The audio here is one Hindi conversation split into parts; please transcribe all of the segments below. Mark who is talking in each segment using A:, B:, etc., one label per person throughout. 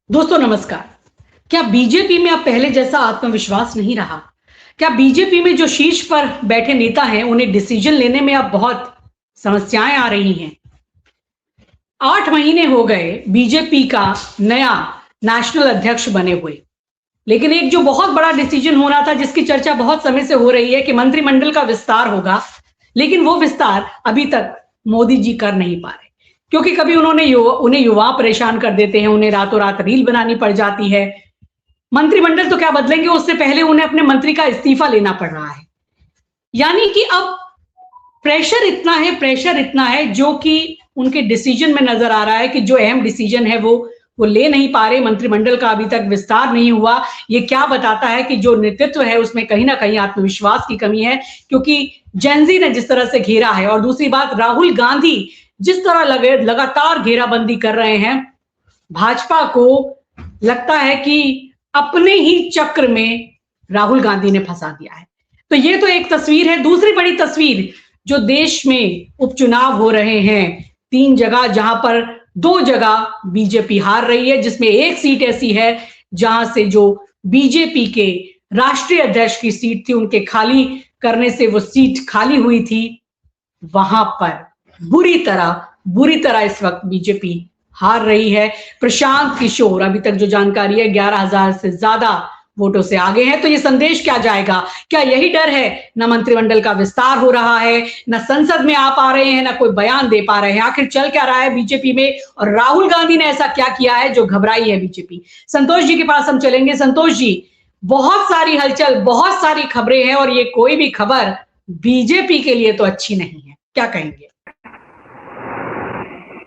A: दोस्तों नमस्कार। क्या बीजेपी में अब पहले जैसा आत्मविश्वास नहीं रहा? क्या बीजेपी में जो शीर्ष पर बैठे नेता हैं उन्हें डिसीजन लेने में अब बहुत समस्याएं आ रही हैं? 8 महीने हो गए बीजेपी का नया नेशनल अध्यक्ष बने हुए, लेकिन एक जो बहुत बड़ा डिसीजन होना था जिसकी चर्चा बहुत समय से हो रही है कि मंत्रिमंडल का विस्तार होगा, लेकिन वो विस्तार अभी तक मोदी जी कर नहीं पा रहे, क्योंकि कभी उन्हें युवा परेशान कर देते हैं, उन्हें रातों रात रील बनानी पड़ जाती है। मंत्रिमंडल तो क्या बदलेंगे, उससे पहले उन्हें अपने मंत्री का इस्तीफा लेना पड़ रहा है। यानी कि अब प्रेशर इतना है जो कि उनके डिसीजन में नजर आ रहा है कि जो अहम डिसीजन है वो ले नहीं पा रहे। मंत्रिमंडल का अभी तक विस्तार नहीं हुआ। ये क्या बताता है कि जो नेतृत्व है उसमें कहीं ना कहीं आत्मविश्वास की कमी है, क्योंकि जेनजी ने जिस तरह से घेरा है, और दूसरी बात राहुल गांधी जिस तरह लगातार घेराबंदी कर रहे हैं, भाजपा को लगता है कि अपने ही चक्र में राहुल गांधी ने फंसा दिया है। तो ये तो एक तस्वीर है। दूसरी बड़ी तस्वीर, जो देश में उपचुनाव हो रहे हैं 3 जगह, जहां पर 2 जगह बीजेपी हार रही है, जिसमें एक सीट ऐसी है जहां से जो बीजेपी के राष्ट्रीय अध्यक्ष की सीट थी, उनके खाली करने से वो सीट खाली हुई थी। वहां पर बुरी तरह इस वक्त बीजेपी हार रही है। प्रशांत किशोर अभी तक जो जानकारी है 11,000 से ज्यादा वोटों से आगे हैं। तो ये संदेश क्या जाएगा? क्या यही डर है? न मंत्रिमंडल का विस्तार हो रहा है, न संसद में आ पा रहे हैं, न कोई बयान दे पा रहे हैं। आखिर चल क्या रहा है बीजेपी में, और राहुल गांधी ने ऐसा क्या किया है जो घबराई है बीजेपी? संतोष जी के पास हम चलेंगे। संतोष जी, बहुत सारी हलचल, बहुत सारी खबरें हैं, और ये कोई भी खबर बीजेपी के लिए तो अच्छी नहीं है। क्या कहेंगे?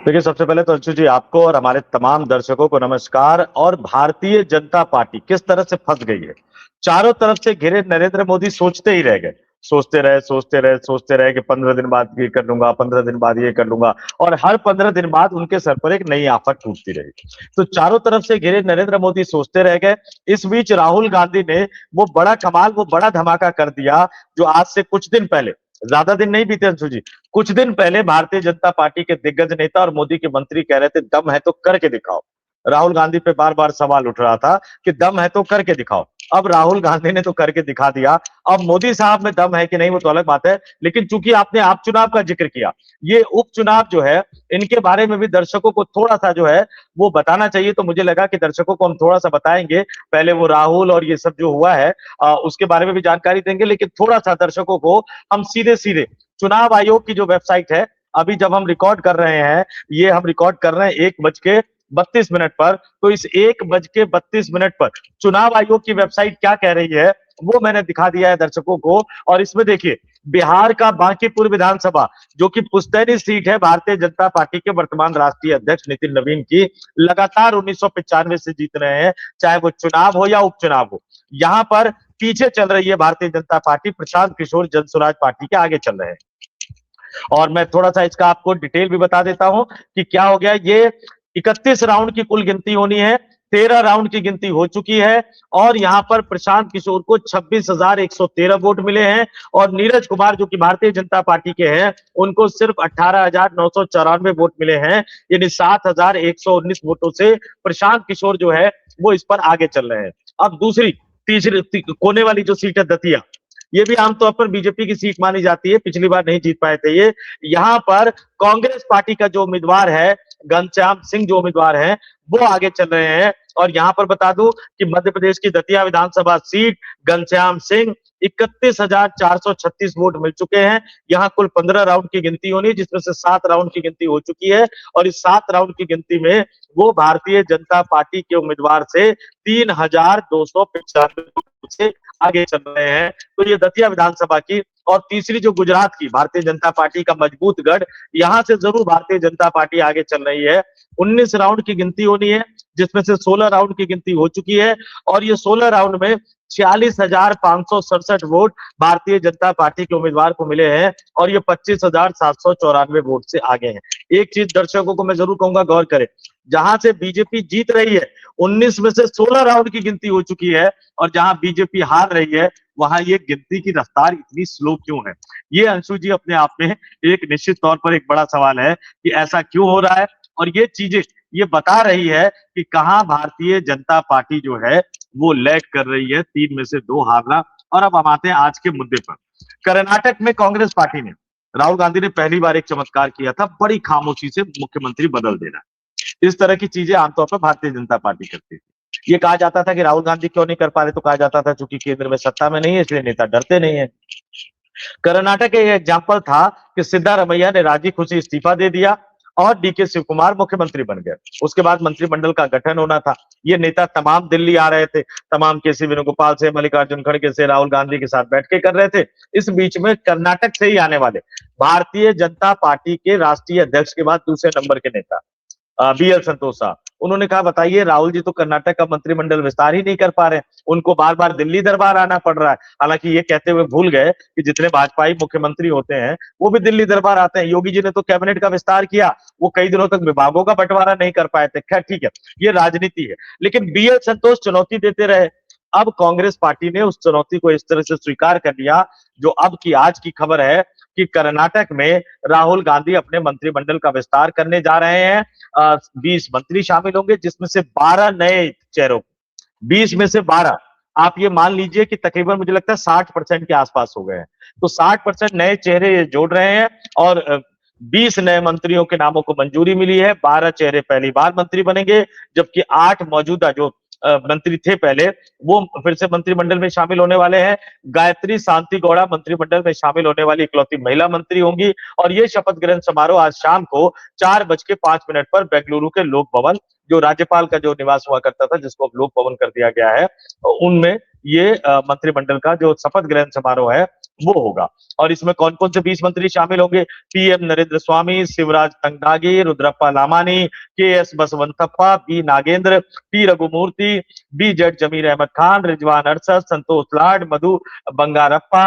B: देखिए, सबसे पहले तो अंशु जी, आपको और हमारे तमाम दर्शकों को नमस्कार। और भारतीय जनता पार्टी किस तरह से फंस गई है, चारों तरफ से घिरे नरेंद्र मोदी सोचते ही रह गए, सोचते रहे कि 15 दिन बाद ये कर लूंगा, 15 दिन बाद ये कर लूंगा, और हर 15 दिन बाद उनके सर पर एक नई आफत टूटती रही। तो चारों तरफ से घिरे नरेंद्र मोदी सोचते रह गए। इस बीच राहुल गांधी ने वो बड़ा कमाल, वो बड़ा धमाका कर दिया, जो आज से कुछ दिन पहले, ज्यादा दिन नहीं बीते अंशु जी, कुछ दिन पहले भारतीय जनता पार्टी के दिग्गज नेता और मोदी के मंत्री कह रहे थे दम है तो करके दिखाओ। राहुल गांधी पे बार बार सवाल उठ रहा था कि दम है तो करके दिखाओ। अब राहुल गांधी ने तो करके दिखा दिया। अब मोदी साहब में दम है कि नहीं वो तो अलग बात है, लेकिन चूंकि आपने आप चुनाव का जिक्र किया, ये उपचुनाव जो है, इनके बारे में भी दर्शकों को थोड़ा सा जो है वो बताना चाहिए। तो मुझे लगा कि दर्शकों को हम थोड़ा सा बताएंगे। पहले वो राहुल और ये सब जो हुआ है उसके बारे में भी जानकारी देंगे, लेकिन थोड़ा सा दर्शकों को हम सीधे सीधे चुनाव आयोग की जो वेबसाइट है, अभी जब हम रिकॉर्ड कर रहे हैं, ये हम रिकॉर्ड कर रहे हैं 1:32 पर, तो इस 1:32 पर चुनाव आयोग की वेबसाइट क्या कह रही है वो मैंने दिखा दिया है दर्शकों को। और इसमें देखिए, बिहार का बांकीपुर विधानसभा, जो कि पुश्तैनी सीट है भारतीय जनता पार्टी के वर्तमान राष्ट्रीय अध्यक्ष नितिन नवीन की, लगातार 1995 से जीत रहे हैं, चाहे वो चुनाव हो या उपचुनाव हो। यहां पर पीछे चल रही है भारतीय जनता पार्टी, प्रशांत किशोर जन स्वराज पार्टी के आगे चल रहे हैं। और मैं थोड़ा सा इसका आपको डिटेल भी बता देता हूं कि क्या हो गया। ये 31 राउंड की कुल गिनती होनी है, 13 राउंड की गिनती हो चुकी है, और यहां पर प्रशांत किशोर को 26,113 वोट मिले हैं, और नीरज कुमार जो कि भारतीय जनता पार्टी के हैं, उनको सिर्फ 18,994 वोट मिले हैं। यानी 7,119 वोटों से प्रशांत किशोर जो है वो इस पर आगे चल रहे हैं। अब दूसरी तीसरी कोने वाली जो सीट है दतिया, ये भी आमतौर पर बीजेपी की सीट मानी जाती है, पिछली बार नहीं जीत पाए थे ये। यहां पर कांग्रेस पार्टी का जो उम्मीदवार है घनश्याम सिंह, जो उम्मीदवार हैं वो आगे चल रहे हैं। और यहां पर बता दूं कि मध्य प्रदेश की दतिया विधानसभा सीट घनश्याम सिंह 31,436 वोट मिल चुके हैं। यहाँ कुल 15 राउंड की गिनती होनी है, जिसमें से 7 राउंड की गिनती हो चुकी है, और इस 7 राउंड की गिनती में वो भारतीय जनता पार्टी के उम्मीदवार से 3,295 से आगे चल रहे हैं। तो ये दतिया विधानसभा की। और तीसरी जो गुजरात की भारतीय जनता पार्टी का मजबूत गढ़, यहां से जरूर भारतीय जनता पार्टी आगे चल रही है। 19 राउंड की गिनती होनी है, जिसमें से 16 राउंड की गिनती हो चुकी है, और ये 16 राउंड में 46,567 वोट भारतीय जनता पार्टी के उम्मीदवार को मिले हैं, और ये 25,794 वोट से आगे हैं। एक चीज दर्शकों को मैं जरूर कहूंगा, गौर करें, जहां से बीजेपी जीत रही है 19 में से 16 राउंड की गिनती हो चुकी है, और जहां बीजेपी हार रही है वहां ये गिनती की रफ्तार इतनी स्लो क्यों है? ये अंशु जी अपने आप में एक निश्चित तौर पर एक बड़ा सवाल है कि ऐसा क्यों हो रहा है। और ये चीजें ये बता रही है कि कहां भारतीय जनता पार्टी जो है वो लैग कर रही है। 3 में से 2 हारना। और अब हम आते हैं आज के मुद्दे पर। कर्नाटक में कांग्रेस पार्टी ने, राहुल गांधी ने पहली बार एक चमत्कार किया था, बड़ी खामोशी से मुख्यमंत्री बदल देना। इस तरह की चीजें आमतौर पर भारतीय जनता पार्टी करती थी। ये कहा जाता था कि राहुल गांधी क्यों नहीं कर पा रहे, तो कहा जाता था क्योंकि केंद्र में सत्ता में नहीं है, इसलिए नेता डरते नहीं है। कर्नाटक का एग्जाम्पल था कि सिद्धारमैया ने राजी खुशी इस्तीफा दे दिया और डीके शिव कुमार मुख्यमंत्री बन गए। उसके बाद मंत्रिमंडल का गठन होना था। ये नेता तमाम दिल्ली आ रहे थे, तमाम केसी वेणुगोपाल से, मल्लिकार्जुन खड़गे से, राहुल गांधी के साथ बैठ के कर रहे थे। इस बीच में कर्नाटक से ही आने वाले भारतीय जनता पार्टी के राष्ट्रीय अध्यक्ष के बाद दूसरे नंबर के नेता बीएल संतोष साहब, उन्होंने कहा बताइए राहुल जी तो कर्नाटक का मंत्रिमंडल विस्तार ही नहीं कर पा रहे, उनको बार बार दिल्ली दरबार आना पड़ रहा है। हालांकि ये कहते हुए भूल गए कि जितने भाजपाई मुख्यमंत्री होते हैं वो भी दिल्ली दरबार आते हैं। योगी जी ने तो कैबिनेट का विस्तार किया, वो कई दिनों तक विभागों का बंटवारा नहीं कर पाए थे। खैर ठीक है, ये राजनीति है, लेकिन बीएल संतोष चुनौती देते रहे। अब कांग्रेस पार्टी ने उस चुनौती को इस तरह से स्वीकार कर लिया, जो अब की आज की खबर है कि कर्नाटक में राहुल गांधी अपने मंत्रिमंडल का विस्तार करने जा रहे हैं। 20 मंत्री शामिल होंगे, जिसमें से 12 नए चेहरों, 20 में से 12, आप ये मान लीजिए कि तकरीबन मुझे लगता है 60% के आसपास हो गए हैं। तो 60% नए चेहरे ये जोड़ रहे हैं और 20 नए मंत्रियों के नामों को मंजूरी मिली है। 12 चेहरे पहली बार मंत्री बनेंगे, जबकि 8 मौजूदा जो मंत्री थे पहले, वो फिर से मंत्रिमंडल में शामिल होने वाले हैं। गायत्री शांति गौड़ा मंत्रिमंडल में शामिल होने वाली इकलौती महिला मंत्री होंगी। और ये शपथ ग्रहण समारोह आज शाम को 4:05 पर बेंगलुरु के लोक भवन, जो राज्यपाल का जो निवास हुआ करता था, जिसको अब लोक भवन कर दिया गया है, उनमें ये मंत्रिमंडल का जो शपथ ग्रहण समारोह है वो होगा। और इसमें कौन कौन से 20 मंत्री शामिल होंगे? PM Narendra Swamy, Shivraj Tangadagi, Rudrappa Lamani, K S. Basavanthappa, B Nagendra, P Raghumurthy, B Z Zameer Ahmed Khan, Rizwan Arshad, Santosh Lad, Madhu Bangarappa,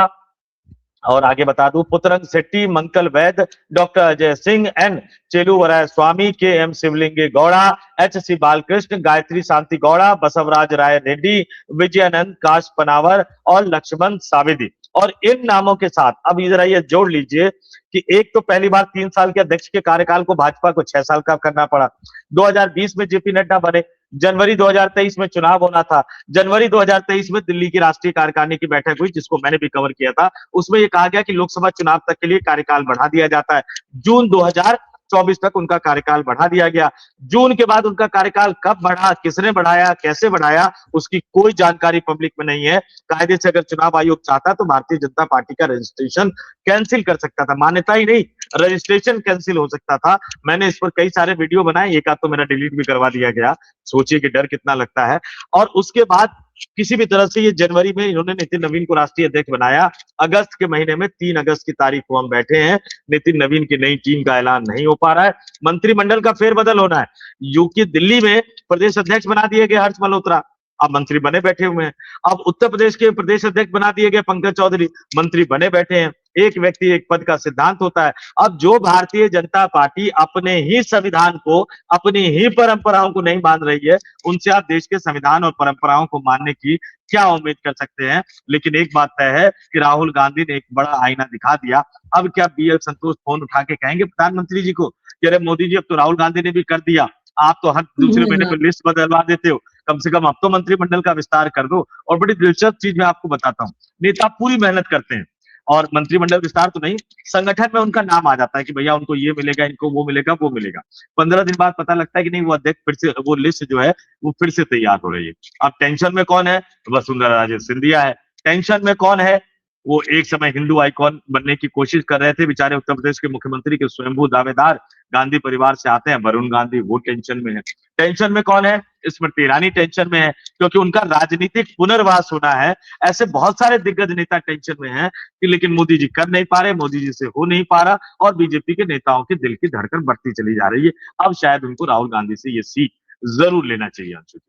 B: और आगे बता दूं पुत्रंग Shetty, Mankal Vaidya, doctor Ajay Singh, N Cheluvaraya Swamy, K M Shivalinge Gowda, H C Balakrishna, Gayathri Shanti Gowda, Basavaraj Rai Reddy, Vijayanand Kashappanavar और लक्ष्मण सावेदी। और इन नामों के साथ अब इधर ये जोड़ लीजिए कि एक तो पहली बार 3 साल के अध्यक्ष के कार्यकाल को भाजपा को 6 साल का करना पड़ा। 2020 में जेपी नड्डा बने, जनवरी 2023 में चुनाव होना था, जनवरी 2023 में दिल्ली की राष्ट्रीय कार्यकारिणी की बैठक हुई, जिसको मैंने भी कवर किया था। उसमें यह कहा गया कि लोकसभा चुनाव तक के लिए कार्यकाल बढ़ा दिया जाता है। जून 2024 तक उनका कार्यकाल बढ़ा दिया गया। जून के बाद उनका कार्यकाल कब बढ़ा, किसने बढ़ाया, कैसे बढ़ाया, उसकी कोई जानकारी पब्लिक में नहीं है। कायदे से अगर चुनाव आयोग चाहता तो भारतीय जनता पार्टी का रजिस्ट्रेशन कैंसिल कर सकता था, मान्यता ही नहीं, रजिस्ट्रेशन कैंसिल हो सकता था। मैंने इस पर कई सारे वीडियो बनाए, एक आध तो मेरा डिलीट भी करवा दिया गया। सोचिए कि डर कितना लगता है। और उसके बाद किसी भी तरह से ये जनवरी में इन्होंने नितिन नवीन को राष्ट्रीय अध्यक्ष बनाया। अगस्त के महीने में 3 अगस्त की तारीख को हम बैठे हैं, नितिन नवीन की नई टीम का ऐलान नहीं हो पा रहा है। मंत्रिमंडल का फेरबदल होना है। यूपी दिल्ली में प्रदेश अध्यक्ष बना दिए गए हर्ष मल्होत्रा, अब मंत्री बने बैठे हुए हैं। अब उत्तर प्रदेश के प्रदेश अध्यक्ष बना दिए गए पंकज चौधरी, मंत्री बने बैठे हैं। एक व्यक्ति एक पद का सिद्धांत होता है। अब जो भारतीय जनता पार्टी अपने ही संविधान को, अपनी ही परंपराओं को नहीं मान रही है, उनसे आप देश के संविधान और परंपराओं को मानने की क्या उम्मीद कर सकते हैं? लेकिन एक बात तय है कि राहुल गांधी ने एक बड़ा आईना दिखा दिया। अब क्या बीएल संतोष फोन उठा के कहेंगे प्रधानमंत्री जी को कि अरे मोदी जी अब तो राहुल गांधी ने भी कर दिया, आप तो हर दूसरे महीने पर लिस्ट बदलवा देते हो, कम से कम अब तो मंत्रिमंडल का विस्तार कर दो। और बड़ी दिलचस्प चीज मैं आपको बताता हूँ, नेता पूरी मेहनत करते हैं और मंत्रिमंडल विस्तार तो नहीं, संगठन में उनका नाम आ जाता है कि भैया उनको ये मिलेगा, इनको वो मिलेगा, वो मिलेगा। 15 दिन बाद पता लगता है कि नहीं, वो अध्यक्ष फिर से, वो लिस्ट जो है वो फिर से तैयार हो रही है। अब टेंशन में कौन है? वसुंधरा राजे सिंधिया है। टेंशन में कौन है? वो एक समय हिंदू आइकॉन बनने की कोशिश कर रहे थे बेचारे उत्तर प्रदेश के मुख्यमंत्री के स्वयंभू दावेदार, गांधी परिवार से आते हैं, वरुण गांधी, वो टेंशन में है। टेंशन में कौन है? स्मृति ईरानी टेंशन में है, क्योंकि उनका राजनीतिक पुनर्वास होना है। ऐसे बहुत सारे दिग्गज नेता टेंशन में हैं कि लेकिन मोदी जी कर नहीं पा रहे, मोदी जी से हो नहीं पा रहा, और बीजेपी के नेताओं के दिल की धड़कन बढ़ती चली जा रही है। अब शायद उनको राहुल गांधी से ये सीट जरूर लेना चाहिए। अंशु जी,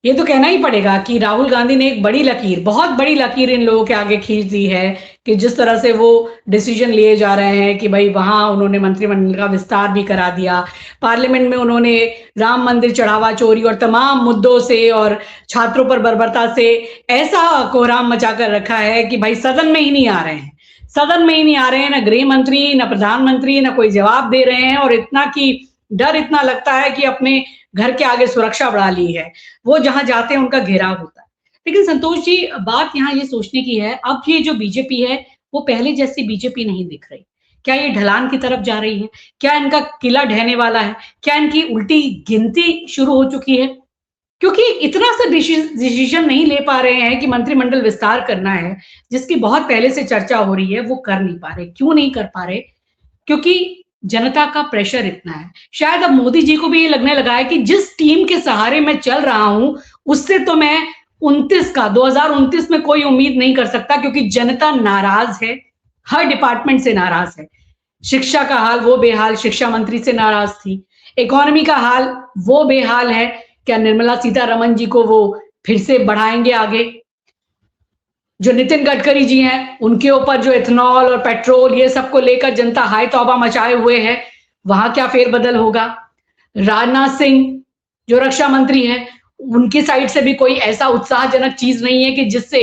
A: ये तो कहना ही पड़ेगा कि राहुल गांधी ने एक बड़ी लकीर, बहुत बड़ी लकीर इन लोगों के आगे खींच दी है कि जिस तरह से वो डिसीजन लिए जा रहे हैं कि भाई वहां उन्होंने मंत्रिमंडल का विस्तार भी करा दिया, पार्लियामेंट में उन्होंने राम मंदिर चढ़ावा चोरी और तमाम मुद्दों से और छात्रों पर बर्बरता से ऐसा कोहराम मचा कर रखा है कि भाई सदन में ही नहीं आ रहे हैं। सदन में ही नहीं आ रहे हैं, ना गृह मंत्री, ना प्रधानमंत्री, ना कोई जवाब दे रहे हैं, और इतना कि डर इतना लगता है कि अपने घर के आगे सुरक्षा बढ़ा ली है। वो जहां जाते हैं उनका घेराव होता है। लेकिन संतोष जी, बात यहाँ ये सोचने की है, अब ये जो बीजेपी है वो पहले जैसी बीजेपी नहीं दिख रही। क्या ये ढलान की तरफ जा रही है? क्या इनका किला ढहने वाला है? क्या इनकी उल्टी गिनती शुरू हो चुकी है? क्योंकि इतना सा डिसीजन नहीं ले पा रहे हैं कि मंत्रिमंडल विस्तार करना है, जिसकी बहुत पहले से चर्चा हो रही है, वो कर नहीं पा रहे। क्यों नहीं कर पा रहे? क्योंकि जनता का प्रेशर इतना है। शायद अब मोदी जी को भी ये लगने लगा है कि जिस टीम के सहारे मैं चल रहा हूं, उससे तो मैं 2029 में कोई उम्मीद नहीं कर सकता, क्योंकि जनता नाराज है, हर डिपार्टमेंट से नाराज है। शिक्षा का हाल वो बेहाल, शिक्षा मंत्री से नाराज थी। इकोनॉमी का हाल वो बेहाल है, क्या निर्मला सीतारमण जी को वो फिर से बढ़ाएंगे आगे? जो नितिन गडकरी जी हैं, उनके ऊपर जो इथेनॉल और पेट्रोल ये सब को लेकर जनता हाय तौबा मचाए हुए है, वहां क्या फेरबदल होगा? राजनाथ सिंह जो रक्षा मंत्री हैं, उनकी साइड से भी कोई ऐसा उत्साहजनक चीज नहीं है कि जिससे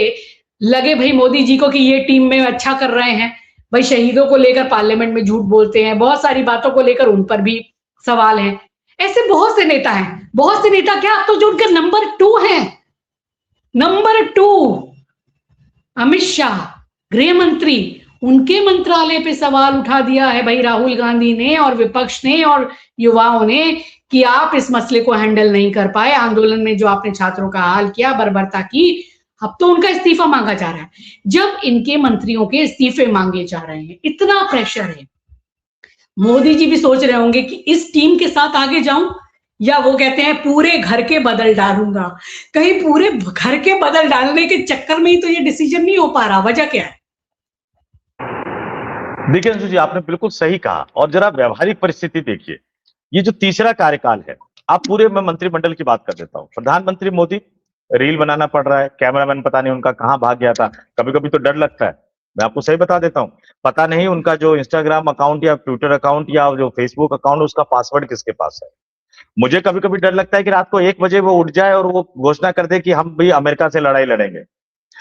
A: लगे भाई मोदी जी को कि ये टीम में अच्छा कर रहे हैं। भाई शहीदों को लेकर पार्लियामेंट में झूठ बोलते हैं, बहुत सारी बातों को लेकर उन पर भी सवाल हैं। ऐसे बहुत से नेता हैं, बहुत से नेता क्या, अब तो जो उनका नंबर 2 है, नंबर 2 अमित शाह गृह मंत्री, उनके मंत्रालय पे सवाल उठा दिया है भाई राहुल गांधी ने और विपक्ष ने और युवाओं ने कि आप इस मसले को हैंडल नहीं कर पाए। आंदोलन में जो आपने छात्रों का हाल किया, बर्बरता की, अब तो उनका इस्तीफा मांगा जा रहा है। जब इनके मंत्रियों के इस्तीफे मांगे जा रहे हैं, इतना प्रेशर है, मोदी जी भी सोच रहे होंगे कि इस टीम के साथ आगे जाऊं, या वो कहते हैं पूरे घर के बदल डालूंगा। कहीं पूरे घर के बदल डालने के चक्कर में ही तो ये डिसीजन नहीं हो पा रहा, वजह क्या है?
B: देखिए अंशु जी, आपने बिल्कुल सही कहा। और जरा व्यवहारिक परिस्थिति देखिए, ये जो तीसरा कार्यकाल है, आप पूरे में मंत्रिमंडल की बात कर देता हूं। प्रधानमंत्री मोदी, रील बनाना पड़ रहा है, कैमरामैन पता नहीं उनका कहां भाग गया था। कभी कभी तो डर लगता है, मैं आपको सही बता देता हूं, पता नहीं उनका जो इंस्टाग्राम अकाउंट या ट्विटर अकाउंट या जो फेसबुक अकाउंट, उसका पासवर्ड किसके पास है। मुझे कभी कभी डर लगता है कि रात को 1 बजे वो उठ जाए और वो घोषणा कर दे कि हम भी अमेरिका से लड़ाई लड़ेंगे,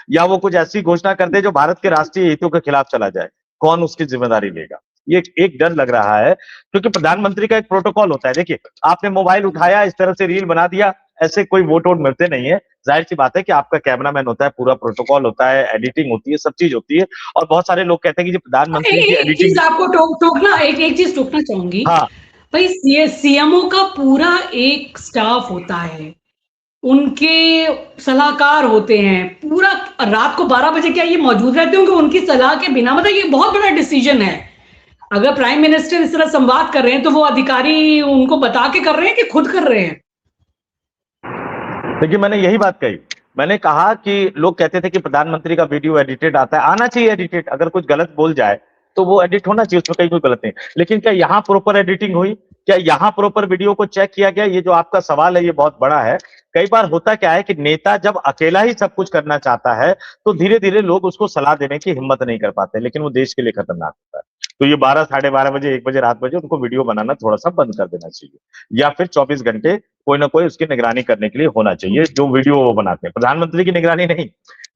B: या वो कुछ ऐसी घोषणा कर दे जो भारत के राष्ट्रीय हितों के खिलाफ चला जाए। कौन उसकी जिम्मेदारी लेगा? ये एक डर लग रहा है, क्योंकि प्रधानमंत्री का एक प्रोटोकॉल होता है। देखिए, आपने मोबाइल उठाया, इस तरह से रील बना दिया, ऐसे कोई वोट वोट मिलते नहीं है। जाहिर सी बात है कि आपका कैमरामैन होता है, पूरा प्रोटोकॉल होता है, एडिटिंग होती है, सब चीज होती है। और बहुत सारे लोग कहते हैं कि जो प्रधानमंत्री की
A: एक
B: एडिटिंग,
A: चीज आपको टोकना, एक चीज टोकना चाहूंगी
B: हाँ,
A: भाई, सीएमओ का पूरा एक स्टाफ होता है, उनके सलाहकार होते हैं, पूरा रात को 12 बजे क्या ये मौजूद रहते होंगे उनकी सलाह के बिना? मतलब ये बहुत बड़ा डिसीजन है। अगर प्राइम मिनिस्टर इस तरह संवाद कर रहे हैं तो वो अधिकारी उनको बता के कर रहे हैं कि खुद कर रहे हैं?
B: देखिए मैंने यही बात कही। मैंने कहा कि लोग कहते थे कि प्रधानमंत्री का वीडियो एडिटेड आता है, आना चाहिए एडिटेड। अगर कुछ गलत बोल जाए तो वो एडिट होना चाहिए, उसमें कहीं कोई गलत नहीं। लेकिन क्या यहाँ प्रॉपर एडिटिंग हुई? क्या यहाँ प्रॉपर वीडियो को चेक किया गया? ये जो आपका सवाल है ये बहुत बड़ा है। कई बार होता क्या है कि नेता जब अकेला ही सब कुछ करना चाहता है तो धीरे धीरे लोग उसको सलाह देने की हिम्मत नहीं कर पाते, लेकिन वो देश के लिए खतरनाक होता है। तो ये 12, साढ़े 12 बजे, 1 बजे, रात बजे उनको वीडियो बनाना थोड़ा सा बंद कर देना चाहिए, या फिर 24 घंटे कोई ना कोई उसकी निगरानी करने के लिए होना चाहिए। जो वीडियो वो बनाते हैं, प्रधानमंत्री की निगरानी नहीं,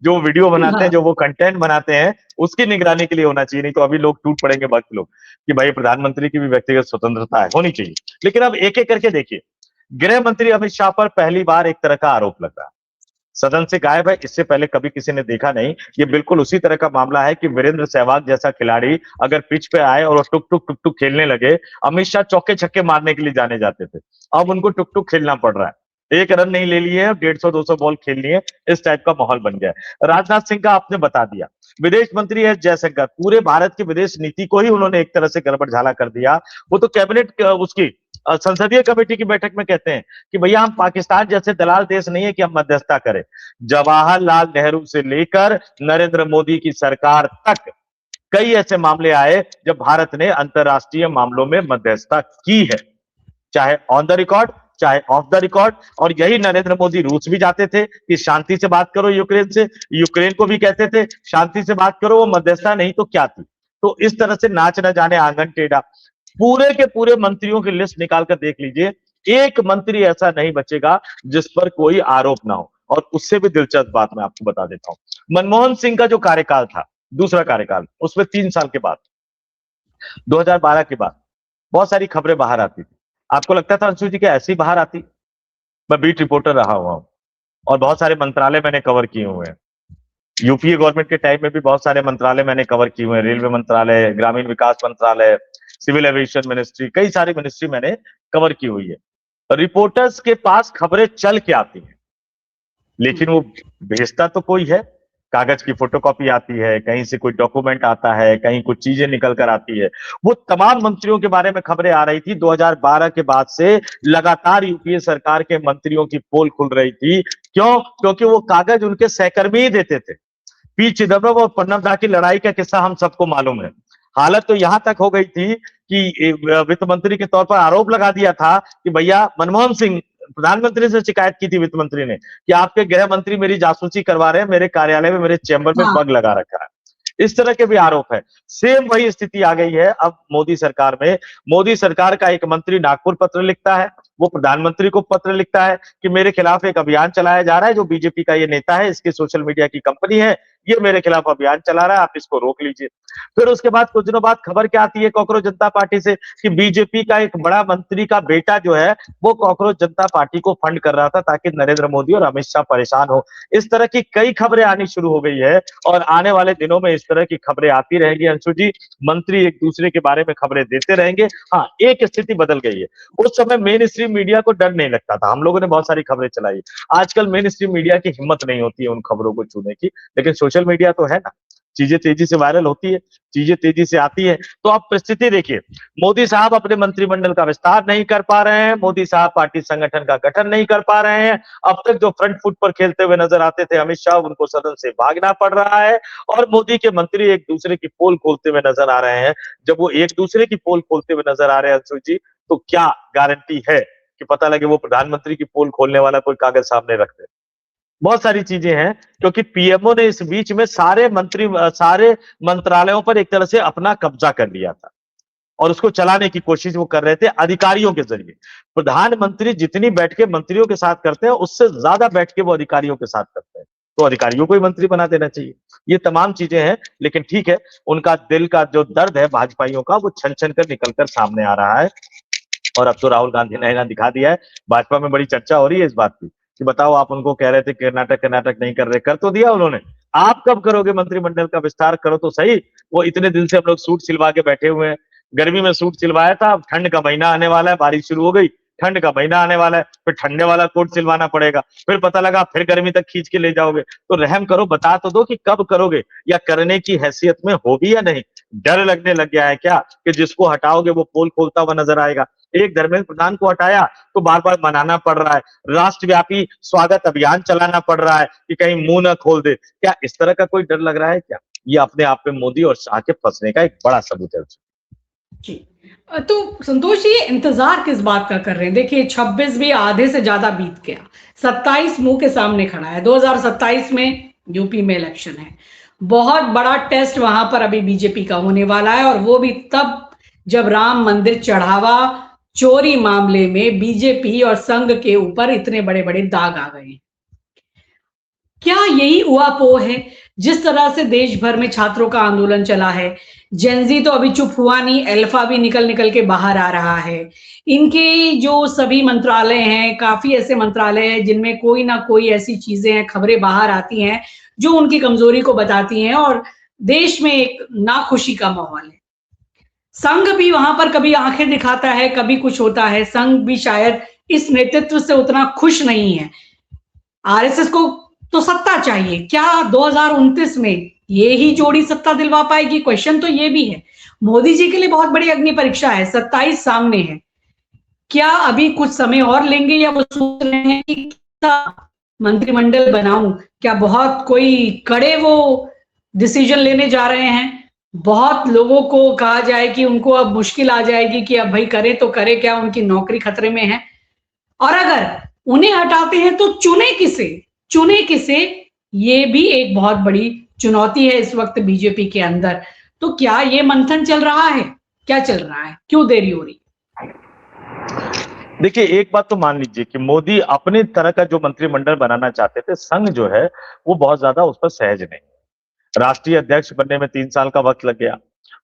B: जो वीडियो बनाते हैं, जो वो कंटेंट बनाते हैं, उसकी निगरानी के लिए होना चाहिए। नहीं तो अभी लोग टूट पड़ेंगे, बाकी लोग, कि भाई प्रधानमंत्री की भी व्यक्तिगत स्वतंत्रता है, होनी चाहिए। लेकिन अब एक एक करके देखिए, गृह मंत्री अमित शाह पर पहली बार एक तरह का आरोप लग रहा है, सदन से गायब है। इससे पहले कभी किसी ने देखा नहीं। ये बिल्कुल उसी तरह का मामला है कि वीरेंद्र सहवाग जैसा खिलाड़ी अगर पिच पे आए और टुक टुक टुक टुक खेलने लगे, अमित शाह चौके छक्के मारने के लिए जाने जाते थे, अब उनको टुक टुक खेलना पड़ रहा है। 1 रन नहीं ले लिए हैं, 150-200 बॉल खेल लिए, इस टाइप का माहौल बन गया है। राजनाथ सिंह का आपने बता दिया, विदेश मंत्री एस जयशंकर, पूरे भारत की विदेश नीति को ही उन्होंने एक तरह से गड़बड़ झाला कर दिया। वो तो कैबिनेट उसकी संसदीय कमेटी की बैठक में कहते हैं कि भैया हम पाकिस्तान जैसे दलाल देश नहीं है कि हम मध्यस्थता करें। जवाहरलाल नेहरू से लेकर नरेंद्र मोदी की सरकार तक कई ऐसे मामले आए जब भारत ने अंतरराष्ट्रीय मामलों में मध्यस्थता की है, चाहे ऑन द रिकॉर्ड, चाहे ऑफ द रिकॉर्ड। और यही नरेंद्र मोदी रूस भी जाते थे कि शांति से बात करो यूक्रेन से, यूक्रेन को भी कहते थे शांति से बात करो, वो मध्यस्थता नहीं तो क्या थी। तो इस तरह से नाच न जाने आंगन टेढ़ा। पूरे के पूरे मंत्रियों की लिस्ट निकाल कर देख लीजिए, एक मंत्री ऐसा नहीं बचेगा जिस पर कोई आरोप ना हो। और उससे भी दिलचस्प बात मैं आपको बता देता हूं, मनमोहन सिंह का जो कार्यकाल था, दूसरा कार्यकाल, उसमें 3 साल के बाद, 2012 के बाद बहुत सारी खबरें बाहर आती थी। आपको लगता था अंशु जी कि ऐसी बाहर आती? मैं बीट रिपोर्टर रहा हुआ हूं और बहुत सारे मंत्रालय मैंने कवर किए हुए हैं। यूपीए गवर्नमेंट के टाइम में भी बहुत सारे मंत्रालय मैंने कवर किए हुए हैं, रेलवे मंत्रालय, ग्रामीण विकास मंत्रालय, सिविल एविएशन मिनिस्ट्री, कई सारी मिनिस्ट्री मैंने कवर की हुई है। रिपोर्टर्स के पास खबरें चल के आती हैं, लेकिन वो भेजता तो कोई है, कागज की फोटोकॉपी आती है, कहीं से कोई डॉक्यूमेंट आता है, कहीं कुछ चीजें निकल कर आती है। वो तमाम मंत्रियों के बारे में खबरें आ रही थी। 2012 के बाद से लगातार यूपीए सरकार के मंत्रियों की पोल खुल रही थी। क्यों? क्योंकि वो कागज उनके सहकर्मी ही देते थे। पी चिदम्बरम और प्रणब दा की लड़ाई का किस्सा हम सबको मालूम है। हालत तो यहां तक हो गई थी कि वित्त मंत्री के तौर पर आरोप लगा दिया था कि भैया मनमोहन सिंह, प्रधानमंत्री से शिकायत की थी वित्त मंत्री ने कि आपके गृह मंत्री मेरी जासूसी करवा रहे हैं, मेरे कार्यालय में, मेरे चैम्बर में
A: हाँ।
B: बग लगा रखा है। इस तरह के भी आरोप है। सेम वही स्थिति आ गई है अब मोदी सरकार में। मोदी सरकार का एक मंत्री नागपुर पत्र लिखता है, वो प्रधानमंत्री को पत्र लिखता है कि मेरे खिलाफ एक अभियान चलाया जा रहा है, जो बीजेपी का ये नेता है, इसकी सोशल मीडिया की कंपनी है, ये मेरे खिलाफ अभियान चला रहा है, आप इसको रोक लीजिए। फिर उसके बाद कुछ दिनों बाद खबर क्या आती है कॉकरोच जनता पार्टी से कि बीजेपी का एक बड़ा मंत्री का बेटा जो है वो कॉकरोच जनता पार्टी को फंड कर रहा था ताकि नरेंद्र मोदी और अमित शाह परेशान हो। इस तरह की कई खबरें आनी शुरू हो गई है और आने वाले दिनों में इस तरह की खबरें आती रहेंगी अंशु जी। मंत्री एक दूसरे के बारे में खबरें देते रहेंगे। हाँ, एक स्थिति बदल गई है। उस समय मेन स्ट्रीम मीडिया को डर नहीं लगता था, हम लोगों ने बहुत सारी खबरें चलाई। आजकल मेन स्ट्रीम मीडिया की हिम्मत नहीं होती है उन खबरों को छूने की, लेकिन सोशल मीडिया तो है ना, चीजें तेजी से वायरल होती है, चीजें तेजी से आती है। तो आप परिस्थिति देखिए, मोदी साहब अपने मंत्रिमंडल का विस्तार नहीं कर पा रहे हैं, मोदी साहब पार्टी संगठन का गठन नहीं कर पा रहे हैं। अब तक जो फ्रंट फुट पर खेलते हुए नजर आते थे अमित शाह, उनको सदन से भागना पड़ रहा है और मोदी के मंत्री एक दूसरे की पोल खोलते हुए नजर आ रहे हैं। जब वो एक दूसरे की पोल खोलते हुए नजर आ रहे हैं अंशु जी, तो क्या गारंटी है कि पता लगे वो प्रधानमंत्री की पोल खोलने वाला कोई कागज सामने रख दे? बहुत सारी चीजें हैं, क्योंकि पीएमओ ने इस बीच में सारे मंत्रालयों पर एक तरह से अपना कब्जा कर लिया था और उसको चलाने की कोशिश वो कर रहे थे अधिकारियों के जरिए। प्रधानमंत्री जितनी बैठकें मंत्रियों के साथ करते हैं उससे ज्यादा बैठकें वो अधिकारियों के साथ करते हैं, तो अधिकारियों को ही मंत्री बना देना चाहिए। ये तमाम चीजें हैं, लेकिन ठीक है, उनका दिल का जो दर्द है भाजपाइयों का वो छन छन कर निकल कर सामने आ रहा है। और अब तो राहुल गांधी ने दिखा दिया है। भाजपा में बड़ी चर्चा हो रही है इस बात की कि बताओ, आप उनको कह रहे थे कर्नाटक नहीं कर रहे, कर तो दिया उन्होंने। आप कब करोगे मंत्रिमंडल का विस्तार? करो तो सही। वो इतने दिन से हम लोग सूट सिलवा के बैठे हुए हैं, गर्मी में सूट सिलवाया था, अब ठंड का महीना आने वाला है, बारिश शुरू हो गई, ठंड का महीना आने वाला है, फिर ठंडे वाला कोट सिलवाना पड़ेगा, फिर पता लगा फिर गर्मी तक खींच के ले जाओगे। तो रहम करो, बता तो दो कि कब करोगे, या करने की हैसियत में हो भी या नहीं। डर लगने लग गया है क्या कि जिसको हटाओगे वो पोल खोलता हुआ नजर आएगा? एक धर्मेंद्र प्रधान को हटाया तो बार बार मनाना पड़ रहा है, राष्ट्रव्यापी स्वागत अभियान चलाना पड़ रहा है कि कहीं मुंह न खोल दे। क्या इस तरह का कोई डर लग रहा है क्या? ये अपने आप में मोदी और शाह के फंसने का एक बड़ा सबूत है।
A: जी। तो संतोष जी, ये इंतजार किस बात का कर रहे हैं? देखिए, 26 भी आधे से ज्यादा बीत गया, 27 मुंह के सामने खड़ा है। 2027 में यूपी में इलेक्शन है, बहुत बड़ा टेस्ट वहां पर अभी बीजेपी का होने वाला है, और वो भी तब जब राम मंदिर चढ़ावा चोरी मामले में बीजेपी और संघ के ऊपर इतने बड़े बड़े दाग आ गए। क्या यही उहापोह है? जिस तरह से देश भर में छात्रों का आंदोलन चला है, जेनजी तो अभी चुप हुआ नहीं, अल्फा भी निकल निकल के बाहर आ रहा है। इनके जो सभी मंत्रालय हैं, काफी ऐसे मंत्रालय हैं जिनमें कोई ना कोई ऐसी चीजें हैं, खबरें बाहर आती हैं जो उनकी कमजोरी को बताती हैं, और देश में एक नाखुशी का माहौल है। संघ भी वहां पर कभी आंखें दिखाता है, कभी कुछ होता है। संघ भी शायद इस नेतृत्व से उतना खुश नहीं है। आरएसएस को तो सत्ता चाहिए, क्या 2029 में ये ही जोड़ी सत्ता दिलवा पाएगी? क्वेश्चन तो ये भी है। मोदी जी के लिए बहुत बड़ी अग्नि परीक्षा है, 27 सामने है। क्या अभी कुछ समय और लेंगे, या वो सोच रहे हैं कि क्या मंत्रिमंडल बनाऊं? क्या बहुत कोई कड़े वो डिसीजन लेने जा रहे हैं? बहुत लोगों को कहा जाए कि उनको अब मुश्किल आ जाएगी कि अब भाई करे तो करे क्या, उनकी नौकरी खतरे में है। और अगर उन्हें हटाते हैं तो चुने किसे, ये भी एक बहुत बड़ी चुनौती है इस वक्त बीजेपी के अंदर। तो क्या ये मंथन चल रहा है? क्या चल रहा है? क्यों देरी हो रही?
B: देखिए, एक बात तो मान लीजिए कि मोदी अपने तरह का जो मंत्रिमंडल बनाना चाहते थे, संघ जो है वो बहुत ज्यादा उस पर सहज नहीं। राष्ट्रीय अध्यक्ष बनने में 3 साल का वक्त लग गया।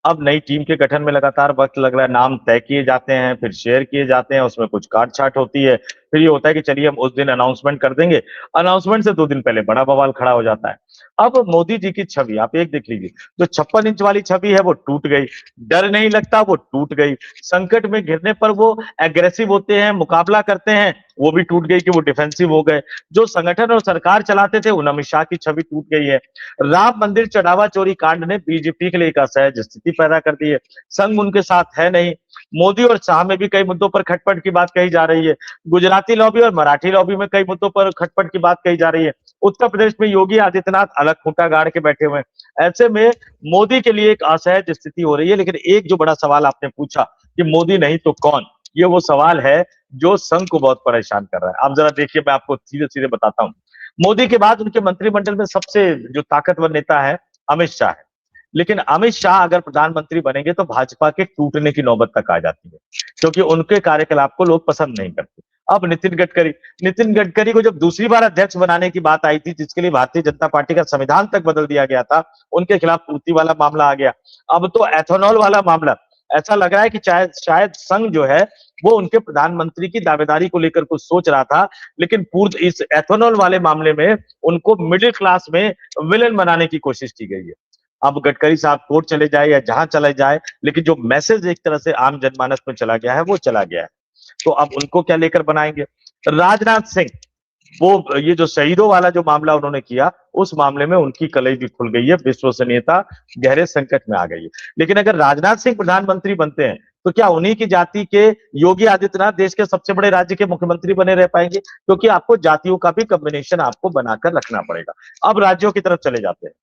B: अब नई टीम के गठन में लगातार वक्त लग रहा है, नाम तय किए जाते हैं, फिर शेयर किए जाते हैं, उसमें कुछ काट-छाट होती है, फिर ये होता है कि चलिए हम उस दिन अनाउंसमेंट कर देंगे, अनाउंसमेंट से 2 दिन पहले बड़ा बवाल खड़ा हो जाता है। अब मोदी जी की छवि आप एक देख लीजिए, जो 56 इंच वाली छवि है वो टूट गई, डर नहीं लगता वो टूट गई, संकट में घिरने पर वो एग्रेसिव होते हैं, मुकाबला करते हैं, वो भी टूट गई कि वो डिफेंसिव हो गए। जो संगठन और सरकार चलाते थे उन अमित शाह की छवि टूट गई है। राम मंदिर चढ़ावा चोरी कांड ने बीजेपी के लिए एक असहज स्थिति पैदा कर दी है। संघ उनके साथ है नहीं। मोदी और शाह में भी कई मुद्दों पर खटपट की बात कही जा रही है। गुजराती लॉबी और मराठी लॉबी में कई मुद्दों पर खटपट की बात कही जा रही है। उत्तर प्रदेश में योगी आदित्यनाथ अलग खूंटा गाड़ के बैठे हुए हैं। ऐसे में मोदी के लिए एक असहज स्थिति हो रही है। लेकिन एक जो बड़ा सवाल आपने पूछा कि मोदी नहीं तो कौन, ये वो सवाल है जो संघ को बहुत परेशान कर रहा है। आप जरा देखिए, मैं आपको सीधे सीधे बताता हूं। मोदी के बाद उनके मंत्रिमंडल में सबसे जो ताकतवर नेता है अमित शाह है। लेकिन अमित शाह अगर प्रधानमंत्री बनेंगे तो भाजपा के टूटने की नौबत तक आ जाती है, क्योंकि उनके कार्यकलाप को लोग पसंद नहीं करते। अब नितिन गडकरी को जब दूसरी बार अध्यक्ष बनाने की बात आई थी, जिसके लिए भारतीय जनता पार्टी का संविधान तक बदल दिया गया था, उनके खिलाफ पूर्ति वाला मामला आ गया। अब तो एथेनॉल वाला मामला, ऐसा लग रहा है कि शायद संघ जो है वो उनके प्रधानमंत्री की दावेदारी को लेकर कुछ सोच रहा था, लेकिन पूर्व इस एथेनॉल वाले मामले में उनको मिडिल क्लास में विलेन बनाने की कोशिश की गई है। अब गडकरी साहब कोर्ट चले जाए या जहां चले जाए, लेकिन जो मैसेज एक तरह से आम जनमानस में चला गया है वो चला गया है। तो अब उनको क्या लेकर बनाएंगे? राजनाथ सिंह, वो ये जो शहीदों वाला जो मामला उन्होंने किया, उस मामले में उनकी कलई भी खुल गई है, विश्वसनीयता गहरे संकट में आ गई है। लेकिन अगर राजनाथ सिंह प्रधानमंत्री बनते हैं तो क्या उन्हीं की जाति के योगी आदित्यनाथ देश के सबसे बड़े राज्य के मुख्यमंत्री बने रह पाएंगे? क्योंकि आपको जातियों का भी कॉम्बिनेशन आपको बनाकर रखना पड़ेगा। अब राज्यों की तरफ चले जाते हैं।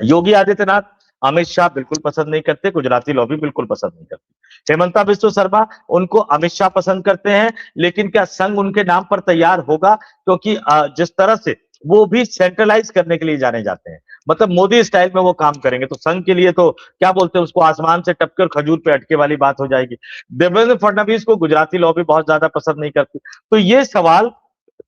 B: योगी आदित्यनाथ अमित शाह बिल्कुल पसंद नहीं करते, गुजराती लॉबी बिल्कुल पसंद नहीं करती। हेमंता बिस्वा शर्मा, उनको अमित शाह पसंद करते हैं, लेकिन क्या संघ उनके नाम पर तैयार होगा? क्योंकि जिस तरह से वो भी सेंट्रलाइज करने के लिए जाने जाते हैं, मतलब मोदी स्टाइल में वो काम करेंगे, तो संघ के लिए तो क्या बोलते हैं उसको, आसमान से टपके और खजूर पे अटके वाली बात हो जाएगी। देवेंद्र फडणवीस को गुजराती लॉबी बहुत ज्यादा पसंद नहीं करती। तो ये सवाल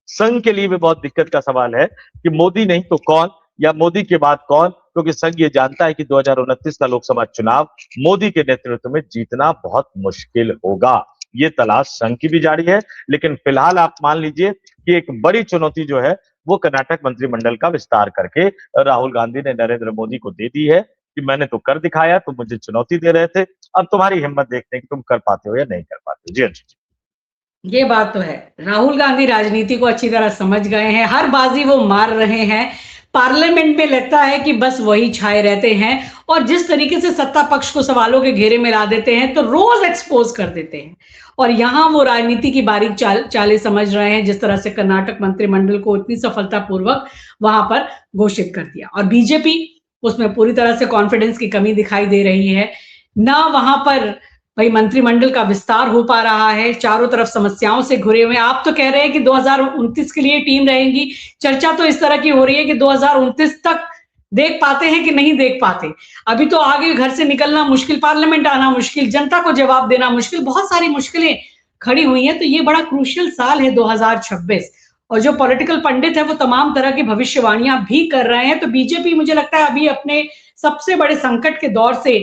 B: संघ के लिए भी बहुत दिक्कत का सवाल है कि मोदी नहीं तो कौन, या मोदी के बाद कौन, क्योंकि संघ ये जानता है कि 2029 का लोकसभा चुनाव मोदी के नेतृत्व में जीतना बहुत मुश्किल होगा। ये तलाश संघ की भी जारी है। लेकिन फिलहाल आप मान लीजिए कि एक बड़ी चुनौती जो है वो कर्नाटक मंत्रिमंडल का विस्तार करके राहुल गांधी ने नरेंद्र मोदी को दे दी है कि मैंने तो कर दिखाया, तुम मुझे चुनौती दे रहे थे, अब तुम्हारी हिम्मत देखते हैं कि तुम कर पाते हो या नहीं कर पाते हो। जी अंशु जी।
A: ये बात तो है, राहुल गांधी राजनीति को अच्छी तरह समझ गए हैं, हर बाजी वो मार रहे हैं। पार्लियामेंट में लगता है कि बस वही छाए रहते हैं, और जिस तरीके से सत्ता पक्ष को सवालों के घेरे में ला देते हैं तो रोज एक्सपोज कर देते हैं। और यहां वो राजनीति की बारीक चालें समझ रहे हैं, जिस तरह से कर्नाटक मंत्रिमंडल को इतनी सफलतापूर्वक वहां पर घोषित कर दिया। और बीजेपी, उसमें पूरी तरह से कॉन्फिडेंस की कमी दिखाई दे रही है ना। वहां पर भाई मंत्रिमंडल का विस्तार हो पा रहा है, चारों तरफ समस्याओं से घिरे हुए। आप तो कह रहे हैं कि 2029 के लिए टीम रहेंगी, चर्चा तो इस तरह की हो रही है कि 2029 तक देख पाते हैं कि नहीं देख पाते। अभी तो आगे घर से निकलना मुश्किल, पार्लियामेंट आना मुश्किल, जनता को जवाब देना मुश्किल, बहुत सारी मुश्किलें खड़ी हुई हैं। तो ये बड़ा क्रूशियल साल है 2026, और जो पॉलिटिकल पंडित है वो तमाम तरह की भविष्यवाणियां भी कर रहे हैं। तो बीजेपी मुझे लगता है अभी अपने सबसे बड़े संकट के दौर से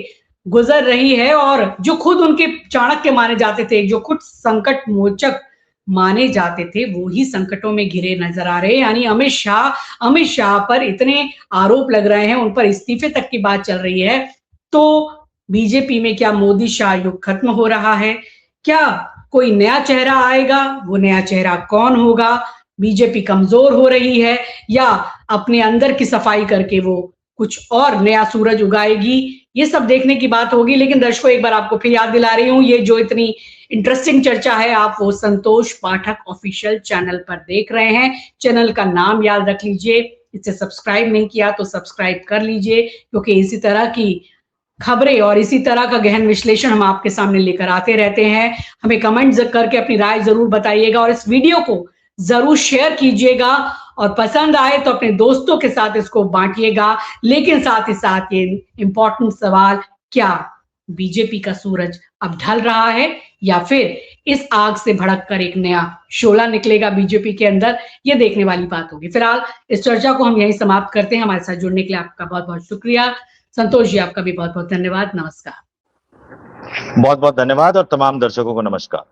A: गुजर रही है, और जो खुद उनके चाणक्य माने जाते थे, जो खुद संकट मोचक माने जाते थे, वो ही संकटों में घिरे नजर आ रहे हैं। यानी अमित शाह पर इतने आरोप लग रहे हैं, उन पर इस्तीफे तक की बात चल रही है। तो बीजेपी में क्या मोदी शाह युग खत्म हो रहा है? क्या कोई नया चेहरा आएगा? वो नया चेहरा कौन होगा? बीजेपी कमजोर हो रही है, या अपने अंदर की सफाई करके वो कुछ और नया सूरज उगाएगी? ये सब देखने की बात होगी। लेकिन दर्शकों, एक बार आपको फिर याद दिला रही हूँ, ये जो इतनी इंटरेस्टिंग चर्चा है आप वो संतोष पाठक ऑफिशियल चैनल पर देख रहे हैं। चैनल का नाम याद रख लीजिए, इसे सब्सक्राइब नहीं किया तो सब्सक्राइब कर लीजिए, क्योंकि इसी तरह की खबरें और इसी तरह का गहन विश्लेषण हम आपके सामने लेकर आते रहते हैं। हमें कमेंट करके अपनी राय जरूर बताइएगा, और इस वीडियो को जरूर शेयर कीजिएगा, और पसंद आए तो अपने दोस्तों के साथ इसको बांटिएगा। लेकिन साथ ही साथ ये इंपॉर्टेंट सवाल, क्या बीजेपी का सूरज अब ढल रहा है या फिर इस आग से भड़क कर एक नया शोला निकलेगा बीजेपी के अंदर, ये देखने वाली बात होगी। फिलहाल इस चर्चा को हम यहीं समाप्त करते हैं। हमारे साथ जुड़ने के लिए आपका बहुत बहुत शुक्रिया। संतोष जी, आपका भी बहुत बहुत धन्यवाद। नमस्कार।
B: बहुत बहुत धन्यवाद और तमाम दर्शकों को नमस्कार।